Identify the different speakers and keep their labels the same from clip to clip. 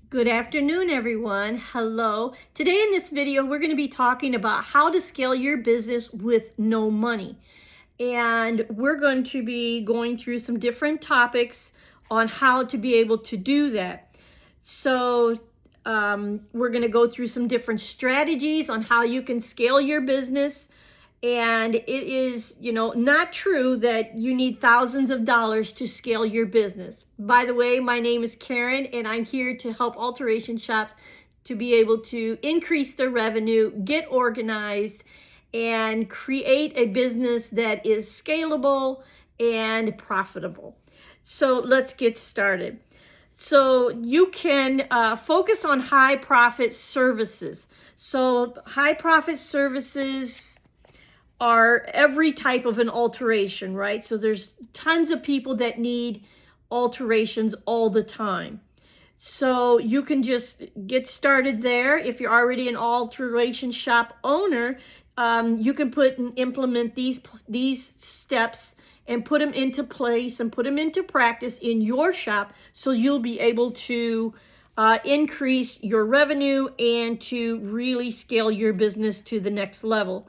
Speaker 1: Good afternoon, everyone. Hello. Today in this video, we're going to be talking about how to scale your business with no money. And we're going to be going through some different topics on how to be able to do that. So we're going to go through some different strategies on how you can scale your business. And it is, not true that you need thousands of dollars to scale your business. By the way, my name is Karen, and I'm here to help alteration shops to be able to increase their revenue, get organized, and create a business that is scalable and profitable. So let's get started. So you can focus on high profit services. So high profit services are every type of an alteration, right? So there's tons of people that need alterations all the time. So you can just get started there. If you're already an alteration shop owner, you can put and implement these steps and put them into place and put them into practice in your shop, so you'll be able to increase your revenue and to really scale your business to the next level.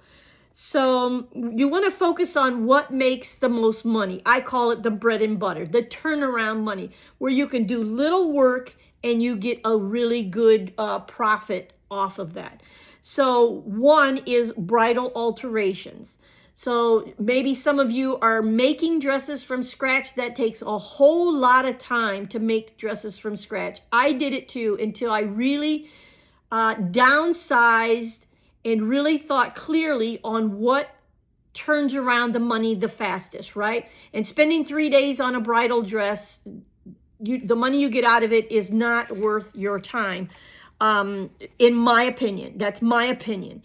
Speaker 1: So you want to focus on what makes the most money. I call it the bread and butter, the turnaround money, where you can do little work and you get a really good profit off of that. So one is bridal alterations. So maybe some of you are making dresses from scratch. That takes a whole lot of time to make dresses from scratch. I did it too until I really downsized and really thought clearly on what turns around the money the fastest, right? And spending 3 days on a bridal dress, the money you get out of it is not worth your time, in my opinion. That's my opinion,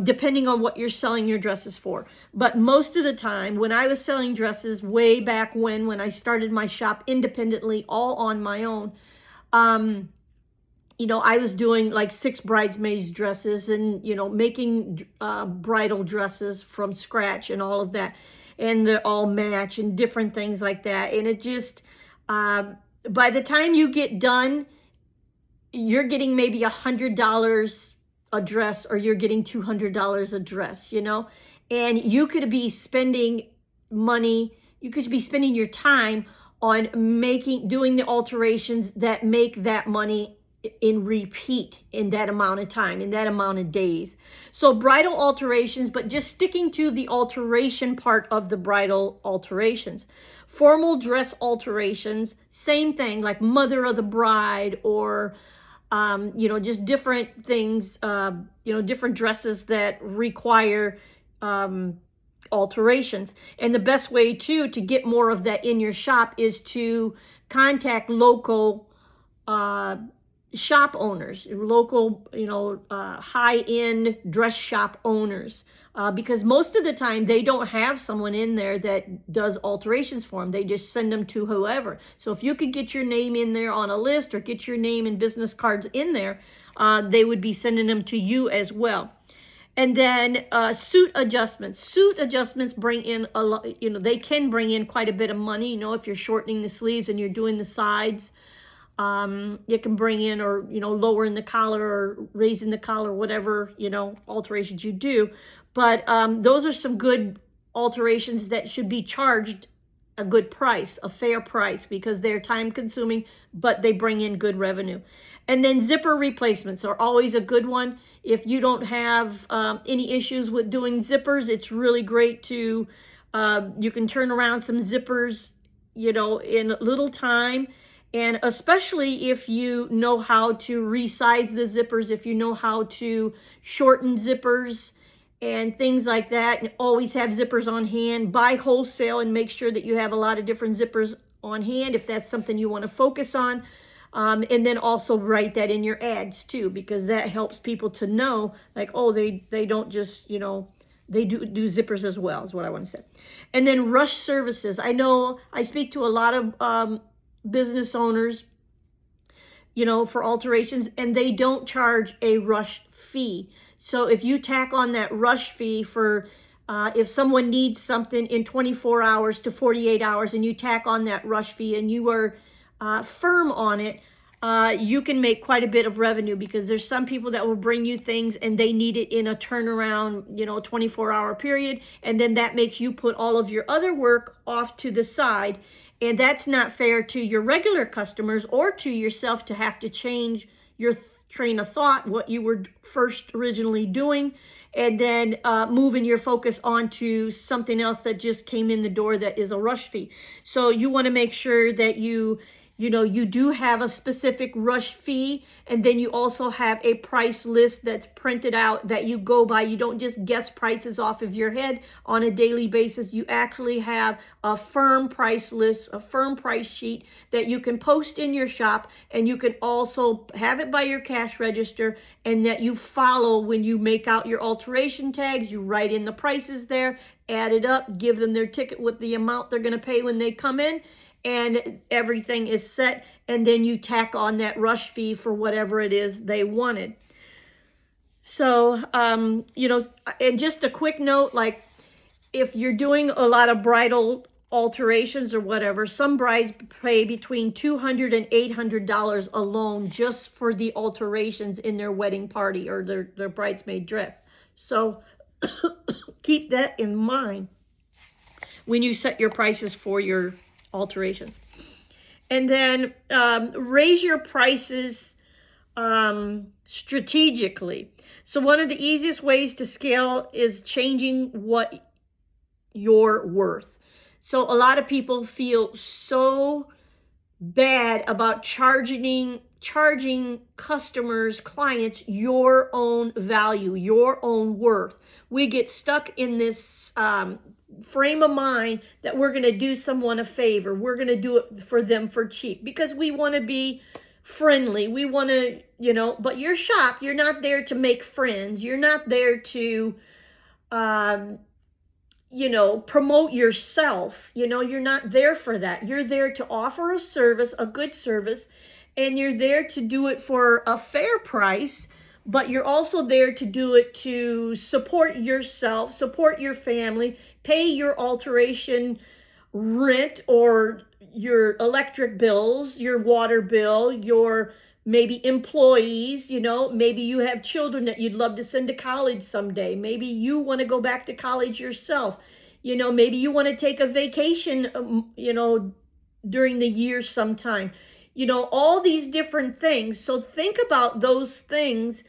Speaker 1: depending on what you're selling your dresses for. But most of the time, when I was selling dresses way back when I started my shop independently, all on my own, I was doing like 6 bridesmaids dresses and, making bridal dresses from scratch and all of that. And they're all match and different things like that. And it just, by the time you get done, you're getting maybe $100 a dress, or you're getting $200 a dress, and you could be spending money, you could be spending your time on doing the alterations that make that money in repeat in that amount of time, in that amount of days. So bridal alterations, but just sticking to the alteration part of the bridal alterations. Formal dress alterations, same thing, like mother of the bride, or just different things, different dresses that require alterations. And the best way to get more of that in your shop is to contact local shop owners, local, high-end dress shop owners, because most of the time they don't have someone in there that does alterations for them. They just send them to whoever. So if you could get your name in there on a list, or get your name and business cards in there, they would be sending them to you as well. And then suit adjustments. Suit adjustments bring in a lot, they can bring in quite a bit of money. If you're shortening the sleeves and you're doing the sides, it can bring in, or, lowering the collar or raising the collar, whatever, alterations you do. But those are some good alterations that should be charged a good price, a fair price, because they're time consuming, but they bring in good revenue. And then zipper replacements are always a good one. If you don't have any issues with doing zippers, it's really great to, you can turn around some zippers, in little time. And especially if you know how to resize the zippers, if you know how to shorten zippers and things like that, and always have zippers on hand. Buy wholesale and make sure that you have a lot of different zippers on hand if that's something you want to focus on. And then also write that in your ads too, because that helps people to know, like, oh, they don't just, they do zippers as well, is what I want to say. And then rush services. I know I speak to a lot of business owners, for alterations, and they don't charge a rush fee. So if you tack on that rush fee for if someone needs something in 24 hours to 48 hours, and you tack on that rush fee and you are firm on it, you can make quite a bit of revenue, because there's some people that will bring you things and they need it in a turnaround, 24-hour period. And then that makes you put all of your other work off to the side. And that's not fair to your regular customers or to yourself, to have to change your train of thought, what you were first originally doing, and then moving your focus onto something else that just came in the door that is a rush fee. So you want to make sure that you do have a specific rush fee, and then you also have a price list that's printed out that you go by. You don't just guess prices off of your head on a daily basis. You actually have a firm price list, a firm price sheet that you can post in your shop, and you can also have it by your cash register, and that you follow when you make out your alteration tags. You write in the prices there, add it up, give them their ticket with the amount they're going to pay when they come in, and everything is set, and then you tack on that rush fee for whatever it is they wanted. So, and just a quick note, like if you're doing a lot of bridal alterations or whatever, some brides pay between $200 and $800 alone just for the alterations in their wedding party or their bridesmaid dress. So keep that in mind when you set your prices for your alterations. And then raise your prices strategically. So one of the easiest ways to scale is changing what you're worth. So a lot of people feel so bad about charging customers, clients, your own value, your own worth. We get stuck in this frame of mind that we're going to do someone a favor. We're going to do it for them for cheap because we want to be friendly. We want to, but your shop, you're not there to make friends. You're not there to, promote yourself. You're not there for that. You're there to offer a service, a good service, and you're there to do it for a fair price, but you're also there to do it to support yourself, support your family, pay your alteration rent or your electric bills, your water bill, your maybe employees, maybe you have children that you'd love to send to college someday. Maybe you want to go back to college yourself. Maybe you want to take a vacation, during the year sometime. All these different things. So think about those things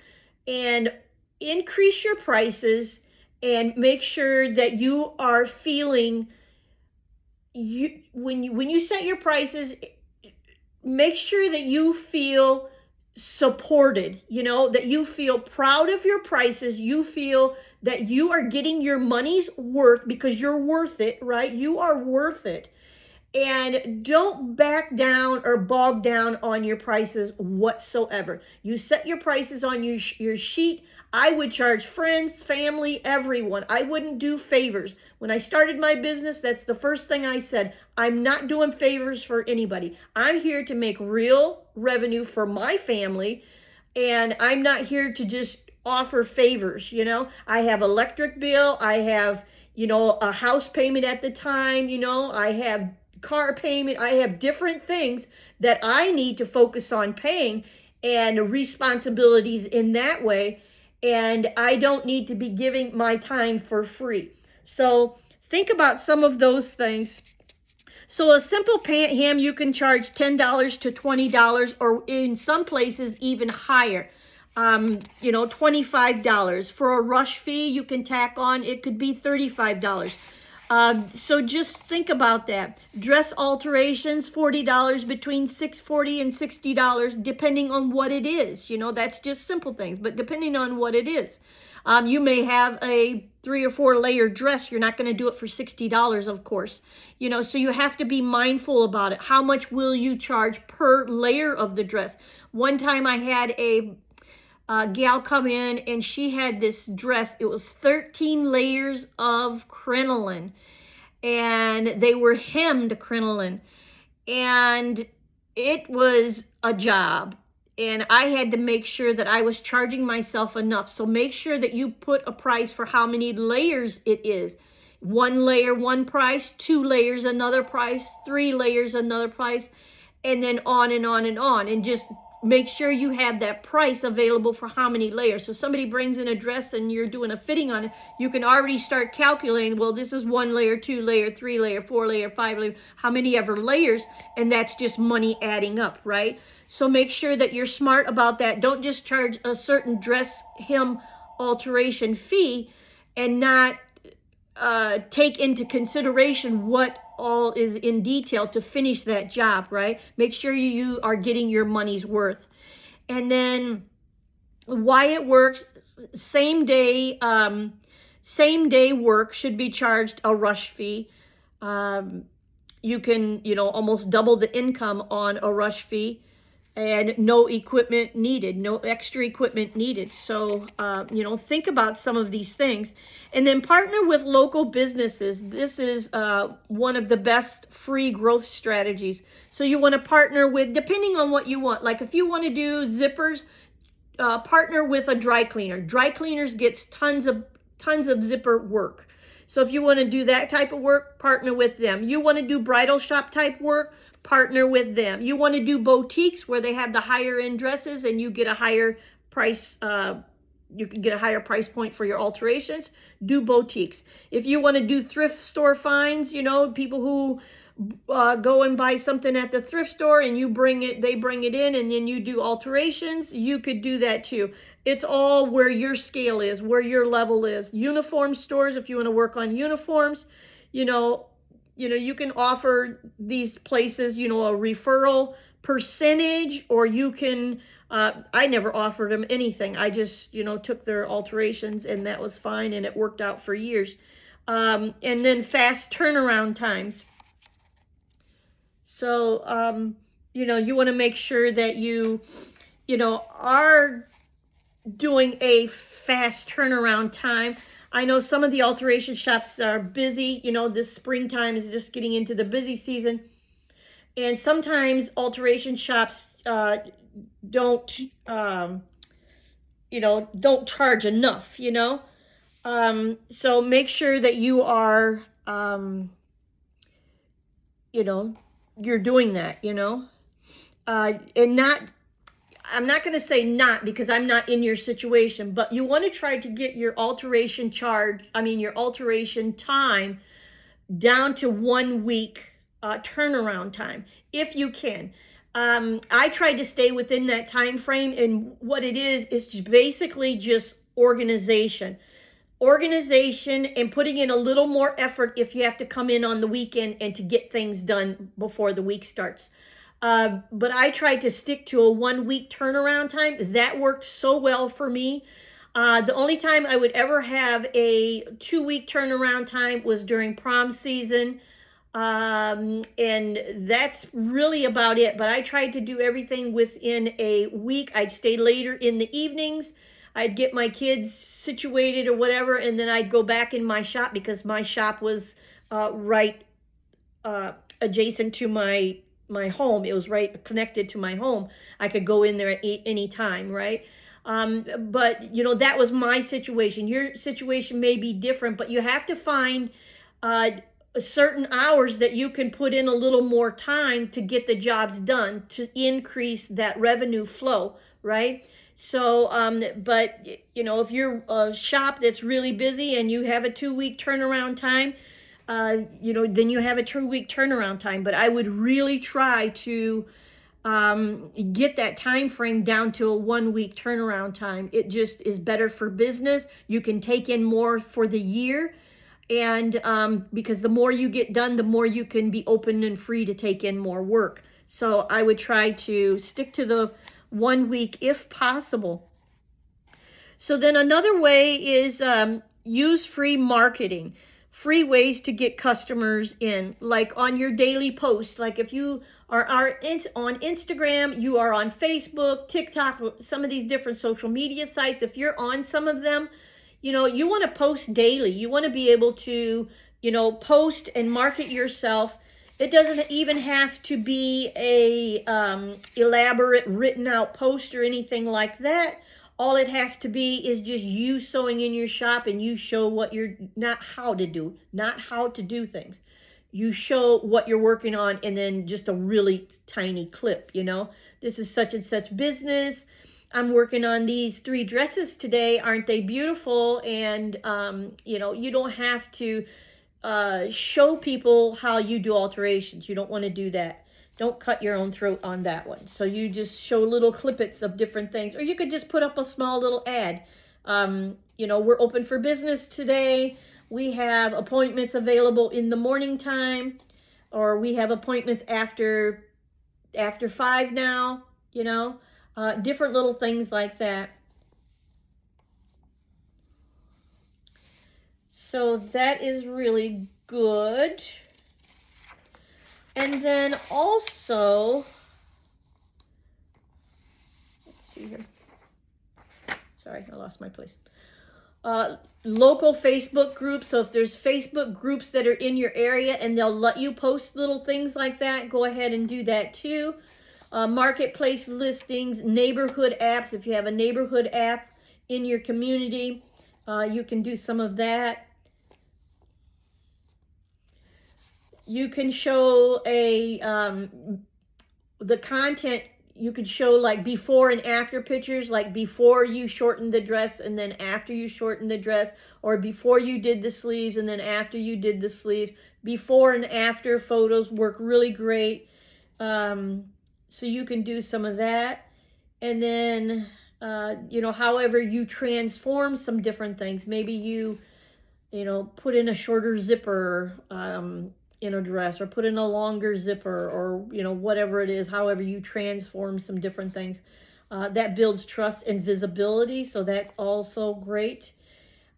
Speaker 1: and increase your prices and make sure that you are feeling when you set your prices, make sure that you feel supported, that you feel proud of your prices. You feel that you are getting your money's worth because you're worth it, right? You are worth it. And don't back down or bog down on your prices whatsoever. You set your prices on your sheet. I would charge friends, family, everyone. I wouldn't do favors. When I started my business, that's the first thing I said. I'm not doing favors for anybody. I'm here to make real revenue for my family, and I'm not here to just offer favors. I have electric bill. I have, a house payment at the time. I have car payment. I have different things that I need to focus on paying and responsibilities in that way. And I don't need to be giving my time for free. So think about some of those things. So a simple ham, you can charge $10 to $20, or in some places even higher. $25. For a rush fee, you can tack on, it could be $35. So just think about that. Dress alterations, $40, between $40 and $60, depending on what it is. That's just simple things, but depending on what it is. You may have a 3 or 4 layer dress. You're not going to do it for $60, of course. So you have to be mindful about it. How much will you charge per layer of the dress? One time I had a gal come in, and she had this dress. It was 13 layers of crinoline, and they were hemmed crinoline, and it was a job, and I had to make sure that I was charging myself enough. So make sure that you put a price for how many layers it is. 1 layer, one price, 2 layers, another price, 3 layers, another price. and then on and on and on, and just make sure you have that price available for how many layers. So somebody brings in a dress and you're doing a fitting on it, you can already start calculating, well, this is 1 layer, 2 layer, 3 layer, 4 layer, 5 layer, how many ever layers, and that's just money adding up, right? So make sure that you're smart about that. Don't just charge a certain dress hem alteration fee and not take into consideration what all is in detail to finish that job, right? Make sure you are getting your money's worth. And then why it works, same day work should be charged a rush fee. You can, almost double the income on a rush fee, and no equipment needed, no extra equipment needed. So, think about some of these things. And then partner with local businesses. This is one of the best free growth strategies. So you want to partner with, depending on what you want. Like if you want to do zippers, partner with a dry cleaner. Dry cleaners gets tons of zipper work. So if you want to do that type of work, partner with them. You want to do bridal shop type work, partner with them. You want to do boutiques where they have the higher end dresses and you get a higher price, you can get a higher price point for your alterations, do boutiques. If you want to do thrift store finds, people who go and buy something at the thrift store and they bring it in and then you do alterations, you could do that too. It's all where your scale is, where your level is. Uniform stores, if you want to work on uniforms, you can offer these places, a referral percentage, or you can, I never offered them anything. I just, took their alterations and that was fine and it worked out for years. And then fast turnaround times. So, you want to make sure that you are doing a fast turnaround time. I know some of the alteration shops are busy. This springtime is just getting into the busy season. And sometimes alteration shops don't charge enough, So make sure that you are, you're doing that, and not, I'm not going to say not because I'm not in your situation, but you want to try to get your alteration your alteration time down to 1 week turnaround time, if you can. I tried to stay within that time frame, and what it is basically just organization and putting in a little more effort if you have to come in on the weekend and to get things done before the week starts. But I tried to stick to a 1 week turnaround time. That worked so well for me. The only time I would ever have a 2 week turnaround time was during prom season. And that's really about it. But I tried to do everything within a week. I'd stay later in the evenings. I'd get my kids situated or whatever, and then I'd go back in my shop because my shop was right adjacent to my home. It was right connected to my home. I could go in there at any time, right? But that was my situation. Your situation may be different, but you have to find certain hours that you can put in a little more time to get the jobs done to increase that revenue flow, right? So, but if you're a shop that's really busy and you have a 2 week turnaround time, then you have a 2 week turnaround time. But I would really try to get that time frame down to a 1 week turnaround time. It just is better for business. You can take in more for the year. And because the more you get done, the more you can be open and free to take in more work. So I would try to stick to the 1 week if possible. So then another way is use free marketing, free ways to get customers in, like on your daily post. Like if you are on Instagram, you are on Facebook, TikTok, some of these different social media sites. If you're on some of them, you want to post daily. You want to be able to, post and market yourself. It doesn't even have to be a elaborate written out post or anything like that. All it has to be is just you sewing in your shop, and you show what you're, not how to do things. you show what you're working on, and then just a really tiny clip, you know. This is such and such business. I'm working on these 3 dresses today. Aren't they beautiful? And, you know, you don't have to show people how you do alterations. You don't want to do that. Don't cut your own throat on that one. So you just show little clippets of different things. Or you could just put up a small little ad. You know, we're open for business today. We have appointments available in the morning time. Or we have appointments after 5 now, you know. Different little things like that. So that is really good. And then also, let's see here. Sorry, I lost my place. Local Facebook groups. So if there's Facebook groups that are in your area and they'll let you post little things like that, go ahead and do that too. Marketplace listings, neighborhood apps. If you have a neighborhood app in your community, you can do some of that. You can show the content. You could show like before and after pictures, like before you shortened the dress and then after you shortened the dress, or before you did the sleeves and then after you did the sleeves. Before and after photos work really great. So you can do some of that. And then, you know, however you transform some different things. Maybe you know, put in a shorter zipper in a dress, or put in a longer zipper, or, you know, whatever it is, however you transform some different things. That builds trust and visibility, so that's also great.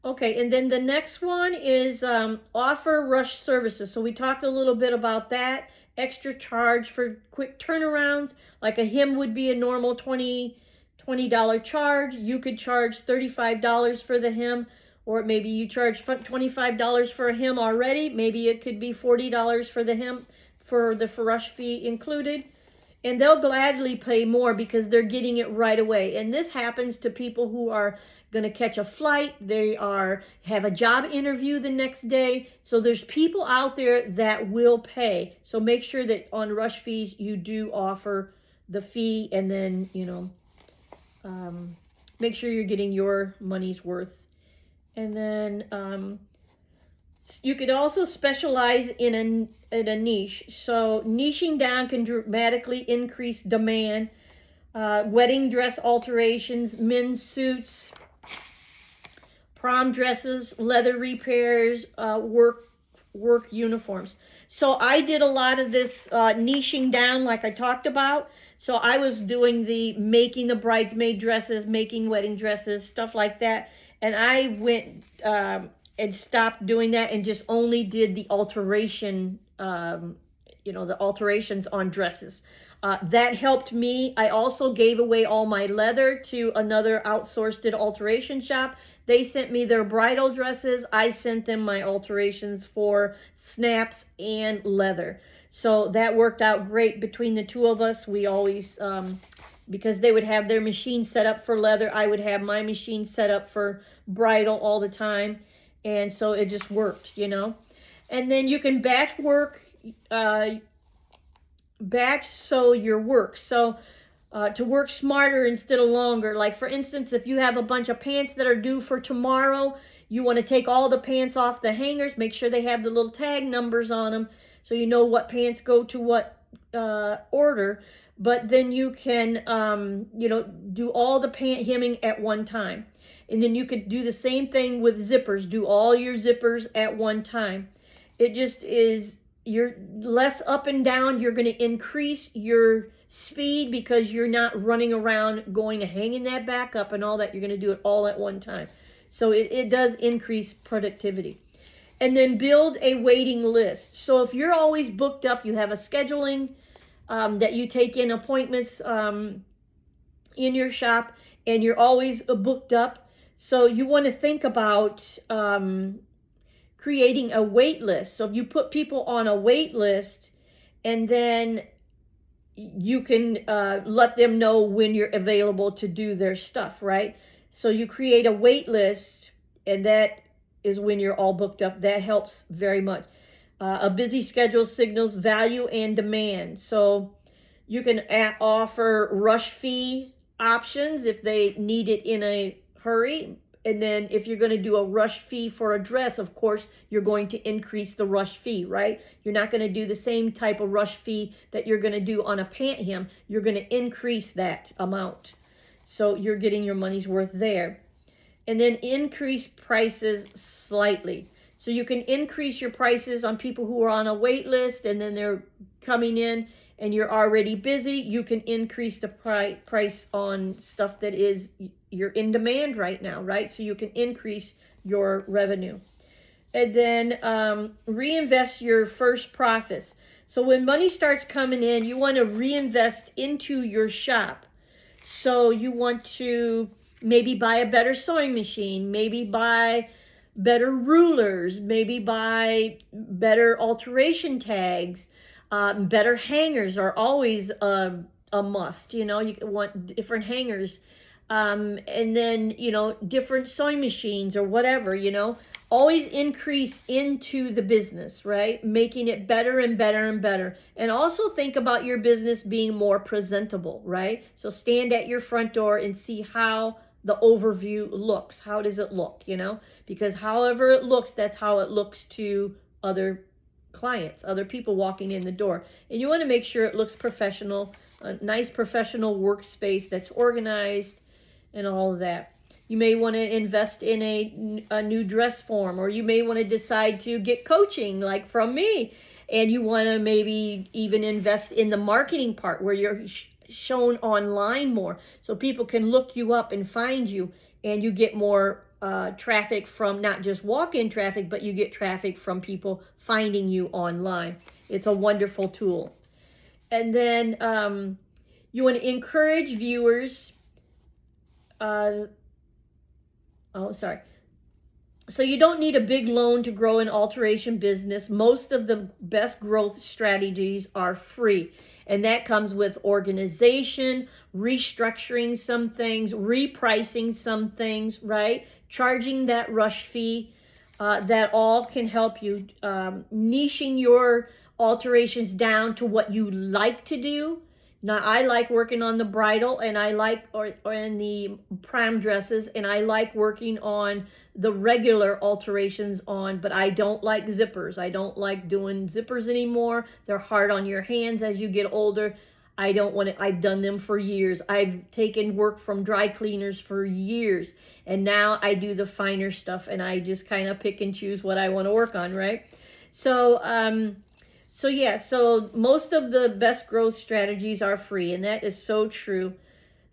Speaker 1: Okay, and then the next one is offer rush services. So we talked a little bit about that. Extra charge for quick turnarounds. Like a hem would be a normal $20 charge. You could charge $35 for the hem, or maybe you charge $25 for a hem already. Maybe it could be $40 for the hem, for the rush fee included. And they'll gladly pay more because they're getting it right away. And this happens to people who are going to catch a flight. They have a job interview the next day. So there's people out there that will pay. So make sure that on rush fees, you do offer the fee, and then, you know, make sure you're getting your money's worth. And then you could also specialize in a niche. So niching down can dramatically increase demand. Wedding dress alterations, men's suits, prom dresses, leather repairs, work uniforms. So I did a lot of this niching down, like I talked about. So I was doing making the bridesmaid dresses, making wedding dresses, stuff like that. And I went and stopped doing that and just only did the alteration, you know, the alterations on dresses. That helped me. I also gave away all my leather to another outsourced alteration shop. They sent me their bridal dresses. I sent them my alterations for snaps and leather. So that worked out great between the two of us. We always, because they would have their machine set up for leather, I would have my machine set up for bridal all the time. And so it just worked, you know. And then you can batch sew your work. So to work smarter instead of longer. Like for instance, if you have a bunch of pants that are due for tomorrow, you want to take all the pants off the hangers, make sure they have the little tag numbers on them so you know what pants go to what order. But then you can, you know, do all the pant hemming at one time. And then you could do the same thing with zippers. Do all your zippers at one time. It just is, you're less up and down. You're going to increase your speed because you're not running around going to hanging that back up and all that. You're going to do it all at one time. So it does increase productivity. And then build a waiting list. So if you're always booked up, you have a scheduling that you take in appointments in your shop, and you're always booked up. So you want to think about creating a wait list. So if you put people on a wait list, and then you can let them know when you're available to do their stuff, right? So you create a wait list, and that is when you're all booked up. That helps very much. A busy schedule signals value and demand. So you can offer rush fee options if they need it in a hurry. And then if you're going to do a rush fee for a dress, of course, you're going to increase the rush fee, right? You're not going to do the same type of rush fee that you're going to do on a pant hem. You're going to increase that amount. So you're getting your money's worth there. And then increase prices slightly. So you can increase your prices on people who are on a wait list and then they're coming in and you're already busy. You can increase the price on stuff that is you're in demand right now, right? So you can increase your revenue. And then reinvest your first profits. So when money starts coming in, you want to reinvest into your shop. So you want to maybe buy a better sewing machine, maybe buy better rulers, maybe buy better alteration tags, better hangers are always a must. You know, you want different hangers, and then, you know, different sewing machines or whatever, you know. Always increase into the business, right? Making it better and better and better. And also think about your business being more presentable, right? So stand at your front door and see how the overview looks. How does it look, you know? Because however it looks, that's how it looks to other clients, other people walking in the door. And you want to make sure it looks professional, a nice professional workspace that's organized and all of that. You may want to invest in a new dress form, or you may want to decide to get coaching like from me, and you want to maybe even invest in the marketing part where you're shown online more so people can look you up and find you, and you get more traffic from not just walk-in traffic, but you get traffic from people finding you online. It's a wonderful tool. And then you want to encourage viewers. So you don't need a big loan to grow an alteration business. Most of the best growth strategies are free. And that comes with organization, restructuring some things, repricing some things, right? Charging that rush fee. That all can help you. Niching your alterations down to what you like to do. Now, I like working on the bridal, and I like, or in the prom dresses, and I like working on the regular alterations on, but I don't like zippers. I don't like doing zippers anymore. They're hard on your hands as you get older. I don't want to, I've done them for years. I've taken work from dry cleaners for years, and now I do the finer stuff, and I just kind of pick and choose what I want to work on, right? So most of the best growth strategies are free, and that is so true.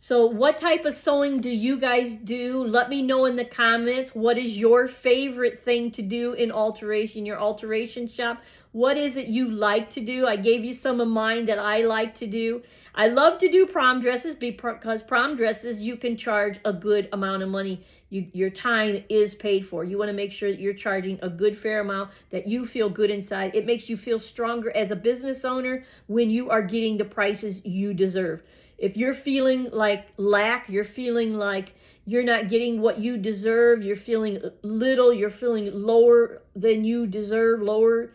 Speaker 1: So what type of sewing do you guys do? Let me know in the comments. What is your favorite thing to do in alteration, your alteration shop? What is it you like to do? I gave you some of mine that I like to do. I love to do prom dresses because prom dresses, you can charge a good amount of money. Your time is paid for. You want to make sure that you're charging a good fair amount, that you feel good inside. It makes you feel stronger as a business owner when you are getting the prices you deserve. If you're feeling like lack, you're feeling like you're not getting what you deserve, you're feeling little, you're feeling lower than you deserve, lower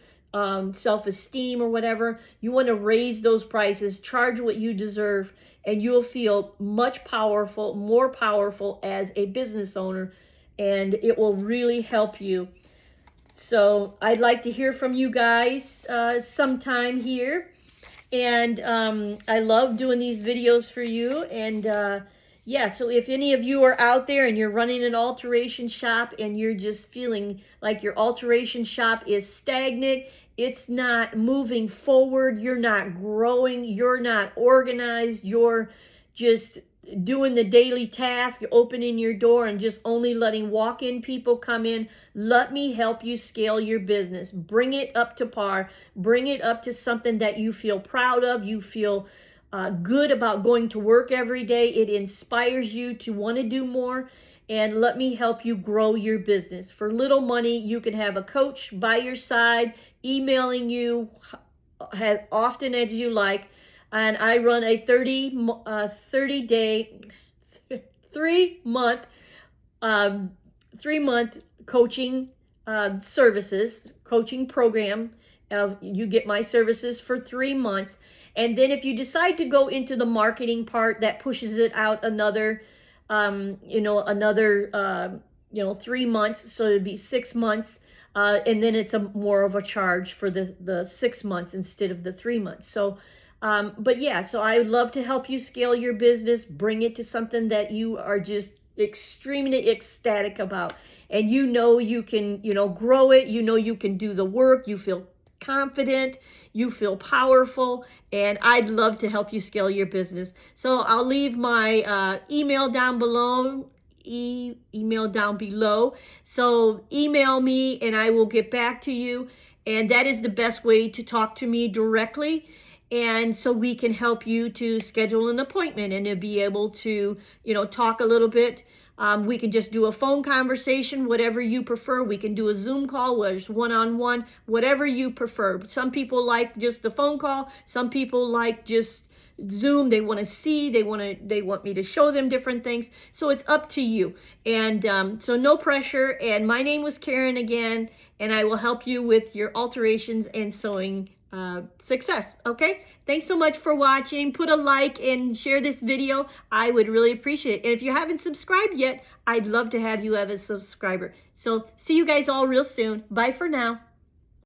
Speaker 1: self-esteem or whatever, you want to raise those prices, charge what you deserve, and you'll feel much more powerful as a business owner, and it will really help you. So I'd like to hear from you guys sometime here. And I love doing these videos for you. And yeah, so if any of you are out there and you're running an alteration shop and you're just feeling like your alteration shop is stagnant, it's not moving forward, you're not growing, you're not organized, you're just doing the daily task, you're opening your door and just only letting walk-in people come in, let me help you scale your business. Bring it up to par. Bring it up to something that you feel proud of. You feel good about going to work every day. It inspires you to want to do more. And let me help you grow your business. For little money, you can have a coach by your side, emailing you as often as you like. And I run a 3-month coaching services, coaching program You get my services for 3 months. And then if you decide to go into the marketing part, that pushes it out another, another 3 months. So it'd be 6 months. And then it's more of a charge for the 6 months instead of the 3 months. So, but yeah, so I would love to help you scale your business, bring it to something that you are just extremely ecstatic about. And you can, grow it. You can do the work. You feel confident, you feel powerful, and I'd love to help you scale your business. So I'll leave my email down below. Email down below. So email me and I will get back to you. And that is the best way to talk to me directly. And so we can help you to schedule an appointment and to be able to, talk a little bit. We can just do a phone conversation, whatever you prefer. We can do a Zoom call, whether it's one-on-one, whatever you prefer. Some people like just the phone call. Some people like just Zoom. They want to see, they want me to show them different things. So it's up to you. And so no pressure. And my name was Karen again, and I will help you with your alterations and sewing success. Okay, thanks so much for watching. Put a like and share this video. I would really appreciate it. And if you haven't subscribed yet, I'd love to have you as a subscriber. So see you guys all real soon. Bye for now.